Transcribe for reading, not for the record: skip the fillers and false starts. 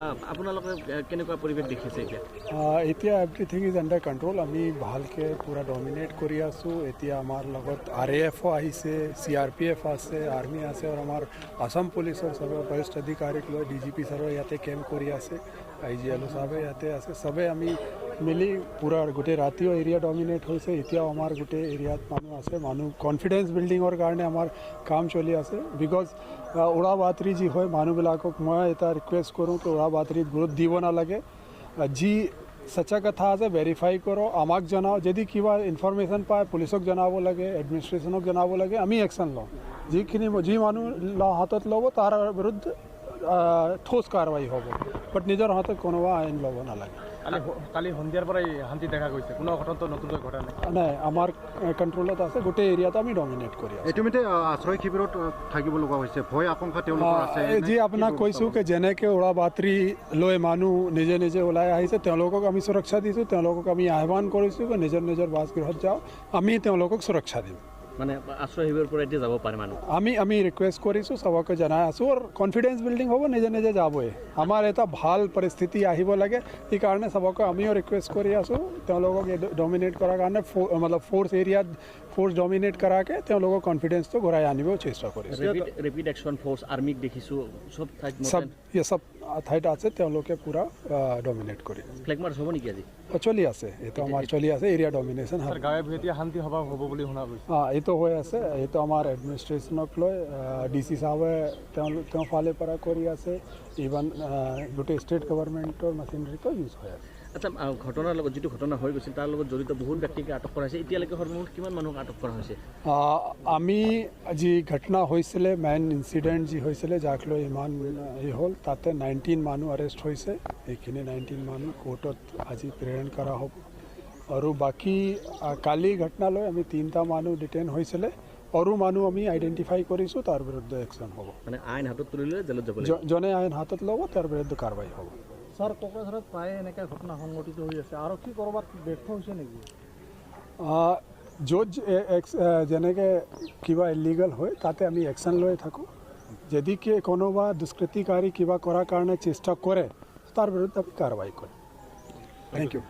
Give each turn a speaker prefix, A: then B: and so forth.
A: আপোনালোকে কেনেকুৱা পৰিৱেশ দেখিছে এতিয়া?
B: এতিয়া এভৰিথিং ইজ আণ্ডাৰ কণ্ট্ৰল। আমি ভালকৈ পূৰা ডমিনেট কৰি আছোঁ। এতিয়া আমাৰ লগত RAFও আহিছে, CRPF আছে, আৰ্মি আছে আৰু আমাৰ আসাম পুলিচৰ চবে বৰিষ্ঠ অধিকাৰীক লৈ DGP ছাৰো ইয়াতে কেম্প কৰি আছে, IGLO চাবে ইয়াতে আছে। চবে আমি মিলি পূৰা গোটেই ৰাতিও এৰিয়া ডমিনেট হৈছে। এতিয়াও আমাৰ গোটেই এৰিয়াত মানুহ আছে। মানুহ কনফিডেন্স বিল্ডিঙৰ কাৰণে আমাৰ কাম চলি আছে। বিকজ উৰা বাতৰি যি হয় মানুহবিলাকক মই এটা ৰিকুৱেষ্ট কৰোঁ কি উৰা বাতৰিত গুৰুত্ব দিব নালাগে। যি সঁচা কথা আছে ভেৰিফাই কৰক, আমাক জনাও। যদি কিবা ইনফৰমেশ্যন পায় পুলিচক জনাব লাগে, এডমিনিষ্ট্ৰেশ্যনক জনাব লাগে, আমি একশ্যন লওঁ। যি মানুহ হাতত ল'ব তাৰ বিৰুদ্ধে ঠোচ কাৰবাই হ'ব, বাট নিজৰ হাতত কোনোবা আইন ল'ব নালাগে।
C: কালি সন্ধিয়াৰ পৰাই শান্তি দেখা গৈছে, কোনো ঘটনাটো নতুনকৈ ঘটা
B: নাই। আমাৰ কণ্ট্ৰলত আছে, গোটেই এৰিয়াত আমি ডমিনেট কৰি আছোঁ।
D: ইতিমধ্যে আশ্ৰয় শিবিৰত থাকিব লগা হৈছে, ভয় আশংকা তেওঁলোকৰ আছে।
B: যি আপোনাক কৈছোঁ কি যেনেকৈ উৰা বাতৰি লৈ মানুহ নিজে নিজে ওলাই আহিছে, তেওঁলোকক আমি সুৰক্ষা দিছোঁ। তেওঁলোকক আমি আহ্বান কৰিছোঁ কি নিজৰ নিজৰ বাসগৃহত যাওঁ, আমি তেওঁলোকক সুৰক্ষা দিম।
A: মানে আশ্ৰয় শিবিৰৰ পৰা এতিয়া যাব পাৰে মানুহ? আমি
B: ৰিকুৱেষ্ট কৰিছোঁ, চবকে জনাই আছোঁ। আৰু কনফিডেন্স বিল্ডিং হ'ব, নিজে নিজে যাবই। আমাৰ এটা ভাল পৰিস্থিতি আহিব লাগে, সেইকাৰণে চবকে আমিও ৰিকুৱেষ্ট কৰি আছোঁ তেওঁলোকক ডমিনেট কৰাৰ কাৰণে, ফ'ৰ্চ এৰিয়াত ফ'ৰ্চ ডমিনেট কৰাকৈ তেওঁলোকৰ কনফিডেন্সটো ঘূৰাই আনিব চেষ্টা কৰিছোঁ।
A: ৰেপিড একশ্যন ফ'ৰ্চ আৰ্মিক দেখিছোঁ চব ঠাইত
B: চব ঠাইত আছে, তেওঁলোকে পূৰা ডমিনেট কৰি
A: ফ্লেগ মাৰ্চ হ'ব নেকি আজি?
B: চলি আছে, এইটো আমাৰ চলি আছে। এৰিয়া ডমিনেশ্যন
C: গাঁৱে ভূঞে শান্তি সভা হ'ব বুলি শুনা গৈছে।
B: এইটো হৈ আছে। এইটো আমাৰ এডমিনিষ্ট্ৰেশ্যনক লৈ DC চাহাবে তেওঁ ফালে পৰা কৰি আছে। ইভেন গোটেই ষ্টেট গভৰ্ণমেণ্টৰ মেচিনাৰীটো ইউজ হৈ আছে।
A: আচ্ছা, ঘটনাৰ লগত যিটো ঘটনা হৈ গৈছিল তাৰ লগত জড়িত বহুত ব্যক্তিকে আটক কৰা হৈছে। এতিয়ালৈকে সৰ্বমুঠ কিমান মানুহক আটক কৰা হৈছে?
B: আমি যি ঘটনা হৈছিলে, মেইন ইনচিডেণ্ট যি হৈছিলে, যাক লৈ ইমান হ'ল, তাতে 19 মানুহ এৰেষ্ট হৈছে। এইখিনি 19 মানুহ কোৰ্টত আজি প্ৰেৰণ কৰা হ'ব। আৰু বাকী কালি ঘটনালৈ আমি 3টা মানুহ ডিটেইন হৈছিলে। আৰু মানুহ আমি আইডেণ্টিফাই কৰিছোঁ, তাৰ বিৰুদ্ধে একশ্যন হ'ব।
A: মানে আইন হাতত তুলিলে জেলত যাব।
B: জনে আইন হাতত ল'ব, তাৰ বিৰুদ্ধে কাৰ্বাই হ'ব।
C: ছাৰ, কোকৰাঝাৰত প্ৰায়ে এনেকৈ ঘটনা সংঘটিত হৈ আছে, আৰক্ষী ক'ৰবাত ব্যৰ্থ হৈছে নেকি? য'ত যেনেকৈ কিবা ইলিগেল হয় তাতে আমি একশ্যন লৈ থাকোঁ। যদি কোনোবা দুষ্কৃতিকাৰী কিবা কৰাৰ কাৰণে চেষ্টা কৰে, তাৰ বিৰুদ্ধে আমি কাৰ্বাই কৰিম। Thank U.